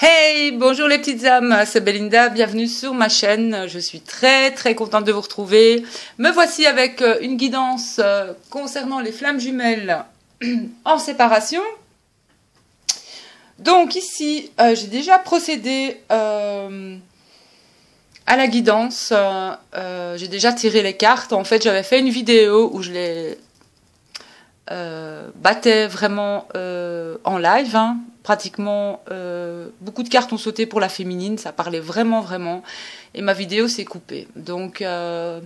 Hey, bonjour les petites âmes, c'est Belinda, bienvenue sur ma chaîne. Je suis très contente de vous retrouver. Me voici avec une guidance concernant les flammes jumelles en séparation. Donc ici, j'ai déjà procédé à la guidance. J'ai déjà tiré les cartes. En fait, j'avais fait une vidéo où je les battais vraiment en live, hein. Pratiquement beaucoup de cartes ont sauté pour la féminine, ça parlait vraiment et ma vidéo s'est coupée, donc je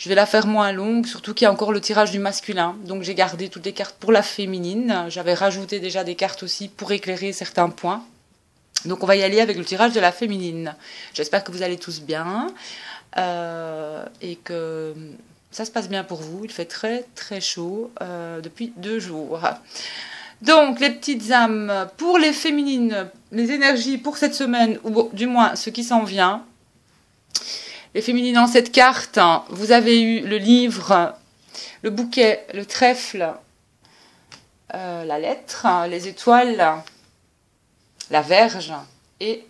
vais la faire moins longue, surtout qu'il y a encore le tirage du masculin, donc j'ai gardé toutes les cartes pour la féminine. J'avais rajouté déjà des cartes aussi pour éclairer certains points, donc on va y aller avec le tirage de la féminine. J'espère que vous allez tous bien et que ça se passe bien pour vous. Il fait très chaud depuis 2 jours. Donc, les petites âmes, pour les féminines, les énergies pour cette semaine, ou du moins ce qui s'en vient. Les féminines, dans cette carte, vous avez eu le livre, le bouquet, le trèfle, la lettre, les étoiles, la verge, et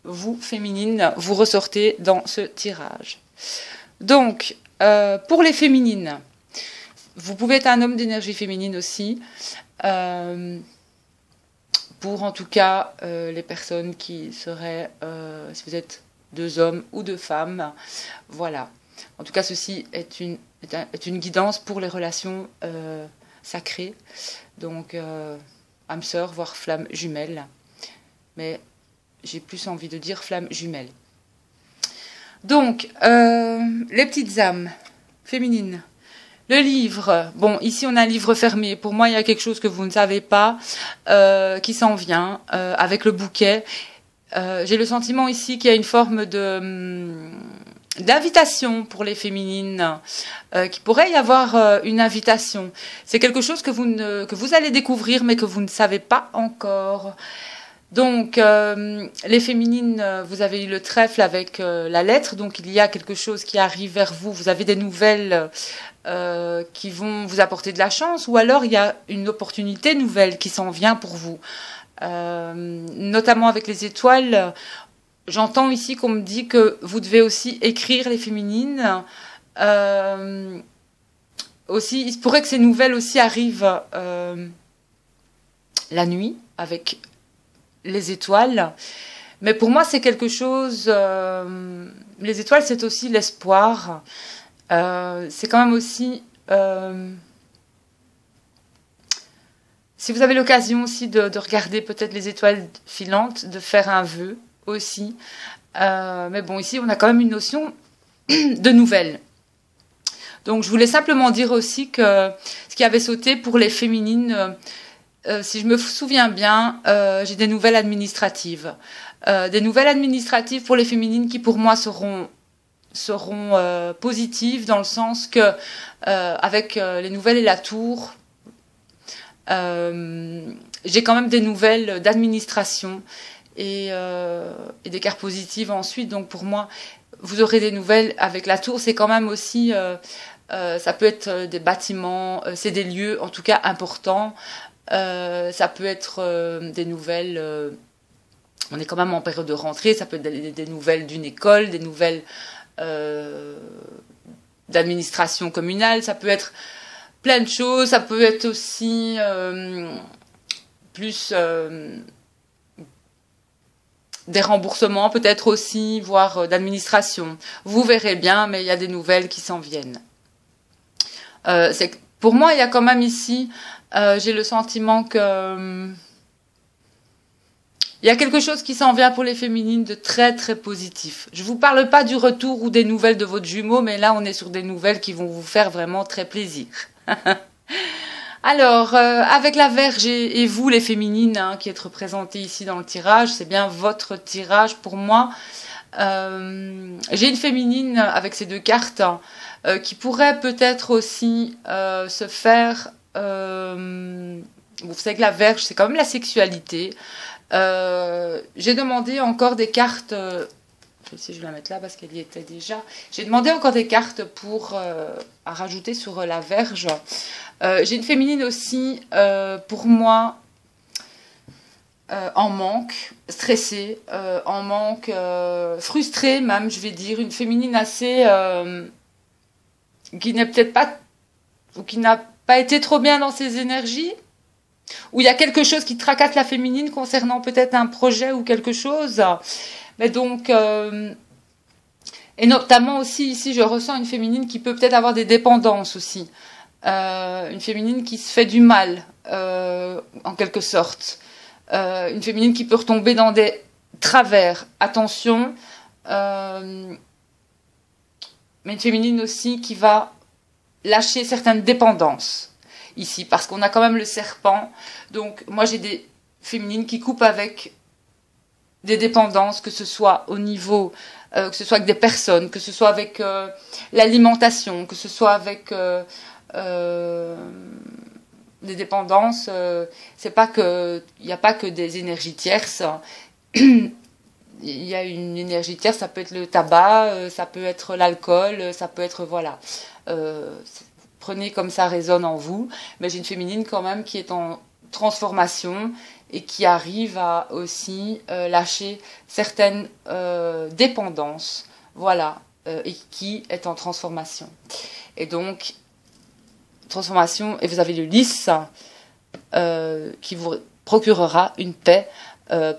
vous, féminines, vous ressortez dans ce tirage. Donc, pour les féminines, vous pouvez être un homme d'énergie féminine aussi, pour en tout cas les personnes qui seraient, si vous êtes 2 hommes ou 2 femmes, voilà. En tout cas, ceci est une guidance pour les relations sacrées, donc âme sœur, voire flamme jumelle, mais j'ai plus envie de dire flamme jumelle. Donc, les petites âmes féminines. Le livre, bon, ici on a un livre fermé. Pour moi, il y a quelque chose que vous ne savez pas qui s'en vient avec le bouquet. J'ai le sentiment ici qu'il y a une forme d'invitation pour les féminines, qu'il pourrait y avoir une invitation. C'est quelque chose que vous allez découvrir, mais que vous ne savez pas encore. Donc, les féminines, vous avez eu le trèfle avec la lettre, donc il y a quelque chose qui arrive vers vous, vous avez des nouvelles qui vont vous apporter de la chance, ou alors il y a une opportunité nouvelle qui s'en vient pour vous. Notamment avec les étoiles, j'entends ici qu'on me dit que vous devez aussi écrire, les féminines. Aussi, il se pourrait que ces nouvelles aussi arrivent la nuit, avec les étoiles, mais pour moi c'est quelque chose, les étoiles c'est aussi l'espoir, c'est quand même aussi, si vous avez l'occasion aussi de regarder peut-être les étoiles filantes, de faire un vœu aussi, mais bon, ici on a quand même une notion de nouvelles. Donc je voulais simplement dire aussi que ce qui avait sauté pour les féminines, si je me souviens bien, j'ai des nouvelles administratives. Des nouvelles administratives pour les féminines qui, pour moi, seront positives, dans le sens que, avec les nouvelles et la tour, j'ai quand même des nouvelles d'administration et des cartes positives ensuite. Donc, pour moi, vous aurez des nouvelles avec la tour. C'est quand même aussi, ça peut être des bâtiments, c'est des lieux, en tout cas, importants. Ça peut être des nouvelles, on est quand même en période de rentrée, ça peut être des nouvelles d'une école, des nouvelles d'administration communale, ça peut être plein de choses, ça peut être aussi plus des remboursements peut-être aussi, voire d'administration. Vous verrez bien, mais il y a des nouvelles qui s'en viennent. Pour moi, il y a quand même ici, j'ai le sentiment que il y a quelque chose qui s'en vient pour les féminines de très positif. Je vous parle pas du retour ou des nouvelles de votre jumeau, mais là on est sur des nouvelles qui vont vous faire vraiment très plaisir. Alors, avec la Vierge et vous les féminines, hein, qui êtes représentées ici dans le tirage, c'est bien votre tirage pour moi. J'ai une féminine avec ces 2 cartes, qui pourrait peut-être aussi se faire. Vous savez que la Vierge, c'est quand même la sexualité. J'ai demandé encore des cartes. Je vais la mettre là parce qu'elle y était déjà. J'ai demandé encore des cartes pour à rajouter sur la Vierge. J'ai une féminine aussi, pour moi, en manque, stressée, en manque, frustrée même, je vais dire, une féminine assez qui n'est peut-être pas ou qui n'a pas été trop bien dans ses énergies, où il y a quelque chose qui tracasse la féminine concernant peut-être un projet ou quelque chose. Mais donc, et notamment aussi ici, je ressens une féminine qui peut peut-être avoir des dépendances aussi. Une féminine qui se fait du mal, en quelque sorte. Une féminine qui peut retomber dans des travers. Attention. Mais une féminine aussi qui va lâcher certaines dépendances ici, parce qu'on a quand même le serpent. Donc moi j'ai des féminines qui coupent avec des dépendances, que ce soit au niveau, que ce soit avec des personnes, que ce soit avec l'alimentation, que ce soit avec des dépendances. C'est pas que, il n'y a pas que des énergies tierces. Il y a une énergie tierce, ça peut être le tabac, ça peut être l'alcool, ça peut être, voilà. Prenez comme ça résonne en vous. Mais j'ai une féminine quand même qui est en transformation et qui arrive à aussi lâcher certaines dépendances, voilà, et qui est en transformation. Et donc, transformation, et vous avez le lys qui vous procurera une paix,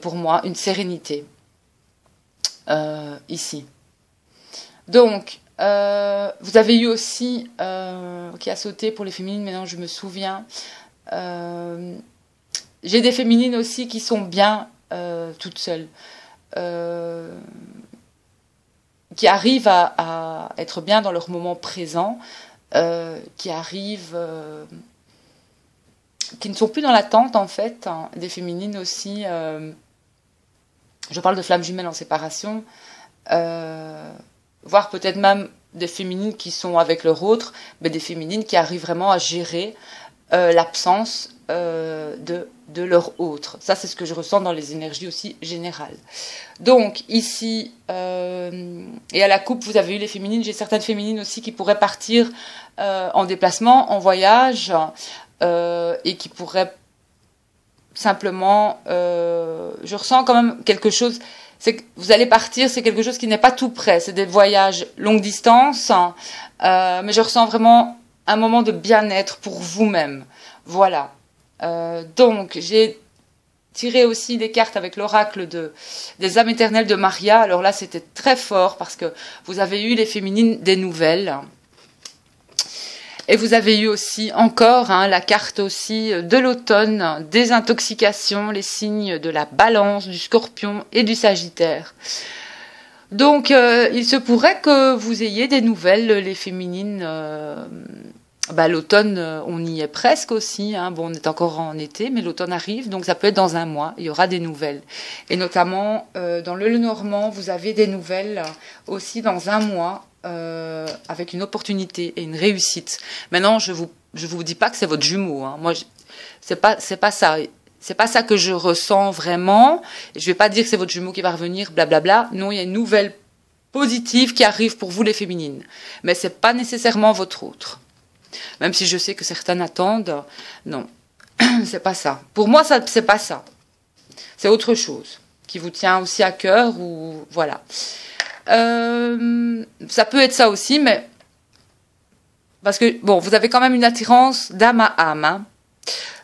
pour moi, une sérénité. Ici. Donc, vous avez eu aussi, qui a sauté pour les féminines, maintenant je me souviens, j'ai des féminines aussi qui sont bien toutes seules, qui arrivent à être bien dans leur moment présent, qui arrivent, qui ne sont plus dans l'attente en fait, hein, des féminines aussi. Je parle de flammes jumelles en séparation, voire peut-être même des féminines qui sont avec leur autre, mais des féminines qui arrivent vraiment à gérer l'absence de leur autre. Ça, c'est ce que je ressens dans les énergies aussi générales. Donc, ici, et à la coupe, vous avez eu les féminines. J'ai certaines féminines aussi qui pourraient partir en déplacement, en voyage, et qui pourraient simplement... je ressens quand même quelque chose... C'est que vous allez partir, c'est quelque chose qui n'est pas tout près. C'est des voyages longue distance, hein, mais je ressens vraiment un moment de bien-être pour vous-même. Voilà. Donc, j'ai tiré aussi des cartes avec l'oracle des âmes éternelles de Maria. Alors là, c'était très fort parce que vous avez eu les féminines des nouvelles. Et vous avez eu aussi encore la carte aussi de l'automne, des intoxications, les signes de la Balance, du Scorpion et du Sagittaire. Donc, il se pourrait que vous ayez des nouvelles, les féminines. L'automne, on y est presque aussi. Bon, on est encore en été, mais l'automne arrive, donc ça peut être dans un mois. Il y aura des nouvelles. Et notamment, dans le Lenormand, vous avez des nouvelles aussi dans un mois. Avec une opportunité et une réussite. Maintenant, je vous dis pas que c'est votre jumeau. Moi, c'est pas ça. C'est pas ça que je ressens vraiment. Je vais pas dire que c'est votre jumeau qui va revenir, blablabla. Non, il y a une nouvelle positive qui arrive pour vous les féminines. Mais c'est pas nécessairement votre autre. Même si je sais que certaines attendent. Non, c'est pas ça. Pour moi, ça c'est pas ça. C'est autre chose qui vous tient aussi à cœur ou voilà. Ça peut être ça aussi, mais parce que bon, vous avez quand même une attirance d'âme à âme,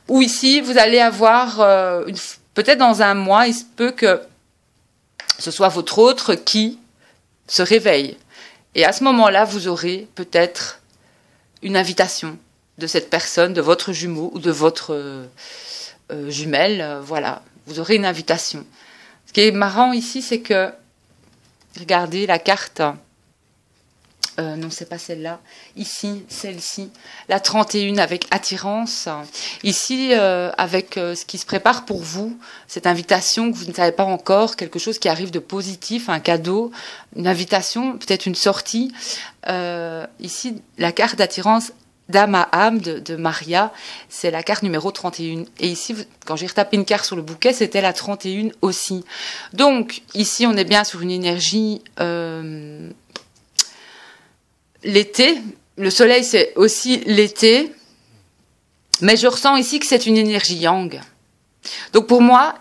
ou ici vous allez avoir peut-être dans un mois, il se peut que ce soit votre autre qui se réveille, et à ce moment-là, vous aurez peut-être une invitation de cette personne, de votre jumeau ou de votre jumelle, voilà, vous aurez une invitation. Ce qui est marrant ici, c'est que regardez la carte. Non, c'est pas celle-là. Ici, celle-ci. La 31 avec attirance. Ici, avec ce qui se prépare pour vous, cette invitation que vous ne savez pas encore, quelque chose qui arrive de positif, un cadeau, une invitation, peut-être une sortie. Ici, la carte d'attirance d'âme à âme de Maria, c'est la carte numéro 31. Et ici, quand j'ai retapé une carte sur le bouquet, c'était la 31 aussi. Donc, ici, on est bien sur une énergie... l'été, le soleil, c'est aussi l'été. Mais je ressens ici que c'est une énergie yang. Donc, pour moi,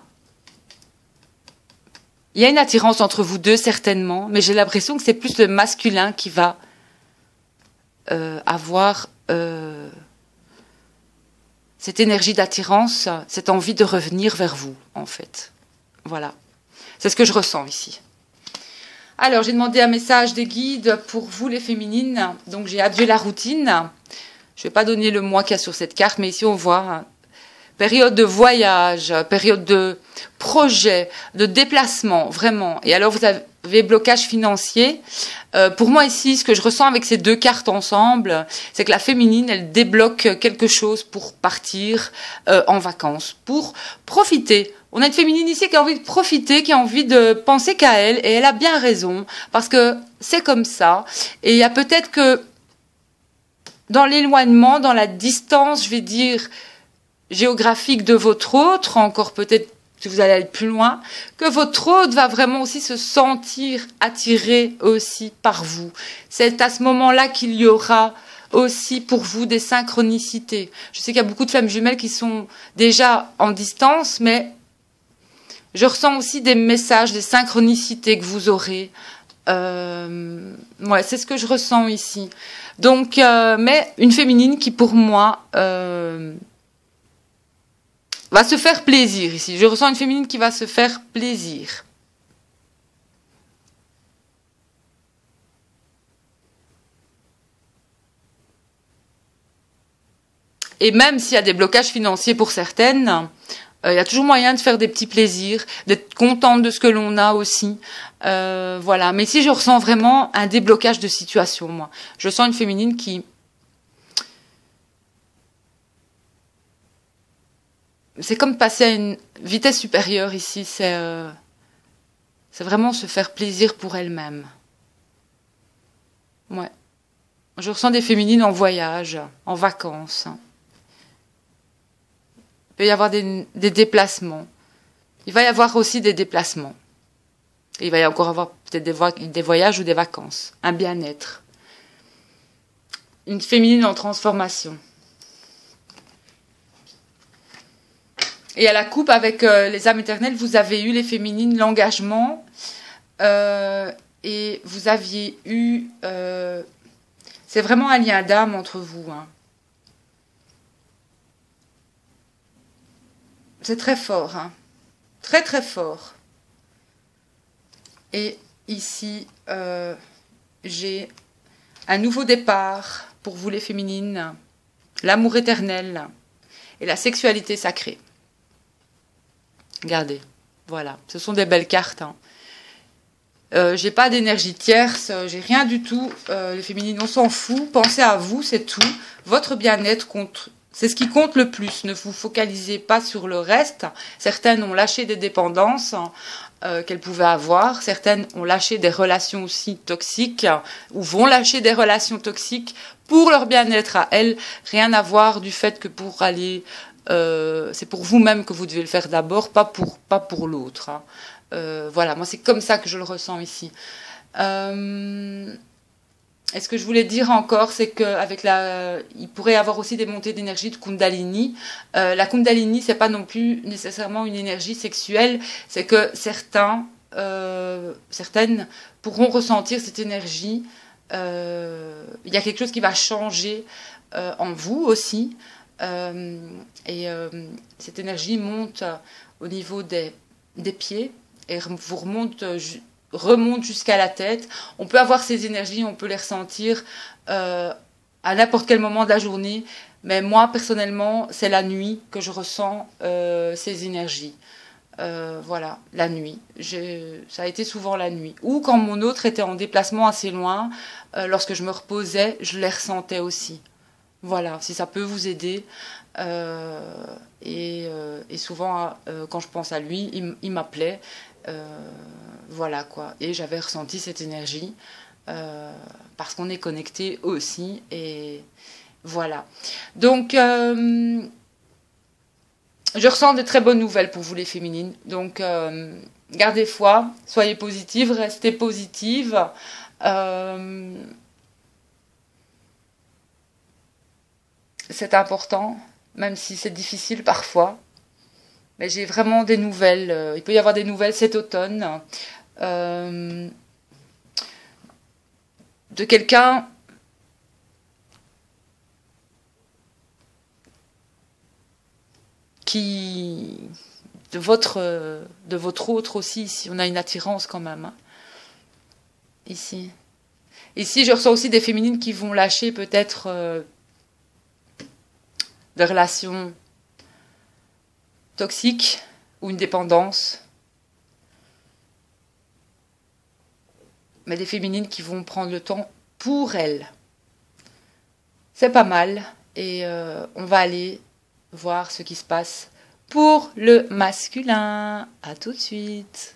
Il y a une attirance entre vous deux, certainement, mais j'ai l'impression que c'est plus le masculin qui va avoir cette énergie d'attirance, cette envie de revenir vers vous, en fait. Voilà. C'est ce que je ressens ici. Alors, j'ai demandé un message des guides pour vous, les féminines. Donc, j'ai adieu la routine. Je ne vais pas donner le mois qu'il y a sur cette carte, mais ici, on voit période de voyage, période de projet, de déplacement, vraiment. Et alors, vous avez blocage financier. Pour moi, ici, ce que je ressens avec ces deux cartes ensemble, c'est que la féminine, elle débloque quelque chose pour partir en vacances, pour profiter. On a une féminine ici qui a envie de profiter, qui a envie de penser qu'à elle, et elle a bien raison, parce que c'est comme ça. Et il y a peut-être que dans l'éloignement, dans la distance, je vais dire, géographique de votre autre, encore peut-être si vous allez aller plus loin, que votre autre va vraiment aussi se sentir attiré aussi par vous. C'est à ce moment-là qu'il y aura aussi pour vous des synchronicités. Je sais qu'il y a beaucoup de femmes jumelles qui sont déjà en distance, mais je ressens aussi des messages, des synchronicités que vous aurez. Ouais, c'est ce que je ressens ici. Donc, mais une féminine qui pour moi va se faire plaisir ici. Je ressens une féminine qui va se faire plaisir. Et même s'il y a des blocages financiers pour certaines, il y a toujours moyen de faire des petits plaisirs, d'être contente de ce que l'on a aussi. Voilà. Mais ici, je ressens vraiment un déblocage de situation, moi. Je sens une féminine qui... C'est comme passer à une vitesse supérieure ici. C'est vraiment se faire plaisir pour elle-même. Ouais. Je ressens des féminines en voyage, en vacances. Il peut y avoir des déplacements. Il va y avoir aussi des déplacements. Et il va y encore avoir peut-être des voyages ou des vacances. Un bien-être. Une féminine en transformation. Et à la coupe avec les âmes éternelles, vous avez eu les féminines, l'engagement. Et vous aviez eu... c'est vraiment un lien d'âme entre vous. Hein. C'est très fort. Hein. Très très fort. Et ici, j'ai un nouveau départ pour vous les féminines. L'amour éternel et la sexualité sacrée. Regardez, voilà, ce sont des belles cartes. Hein. J'ai pas d'énergie tierce, j'ai rien du tout. Les féminines, on s'en fout. Pensez à vous, c'est tout. Votre bien-être compte. C'est ce qui compte le plus. Ne vous focalisez pas sur le reste. Certaines ont lâché des dépendances qu'elles pouvaient avoir. Certaines ont lâché des relations aussi toxiques ou vont lâcher des relations toxiques pour leur bien-être à elles. Rien à voir du fait que pour aller... c'est pour vous-même que vous devez le faire d'abord, pas pour l'autre. Hein. Voilà, moi c'est comme ça que je le ressens ici. Et ce que je voulais dire encore, c'est qu'avec il pourrait y avoir aussi des montées d'énergie de Kundalini. La Kundalini, c'est pas non plus nécessairement une énergie sexuelle, c'est que certaines pourront ressentir cette énergie. Il y a quelque chose qui va changer en vous aussi. Cette énergie monte au niveau des pieds et vous remonte jusqu'à la tête. On peut avoir ces énergies, on peut les ressentir à n'importe quel moment de la journée, mais moi personnellement c'est la nuit que je ressens ces énergies. Voilà, la nuit. Ça a été souvent la nuit. Ou quand mon autre était en déplacement assez loin, lorsque je me reposais, je les ressentais aussi. Voilà, si ça peut vous aider. Et souvent, quand je pense à lui, il m'appelait. Voilà quoi. Et j'avais ressenti cette énergie parce qu'on est connecté aussi. Et voilà. Donc, je ressens de très bonnes nouvelles pour vous les féminines. Donc, gardez foi, soyez positives, restez positives. C'est important, même si c'est difficile parfois. Mais j'ai vraiment des nouvelles. Il peut y avoir des nouvelles cet automne. euh, de quelqu'un qui de votre autre aussi. Ici, on a une attirance quand même, hein. Ici, je ressens aussi des féminines qui vont lâcher peut-être des relations toxiques ou une dépendance, mais des féminines qui vont prendre le temps pour elles. C'est pas mal et on va aller voir ce qui se passe pour le masculin. À tout de suite.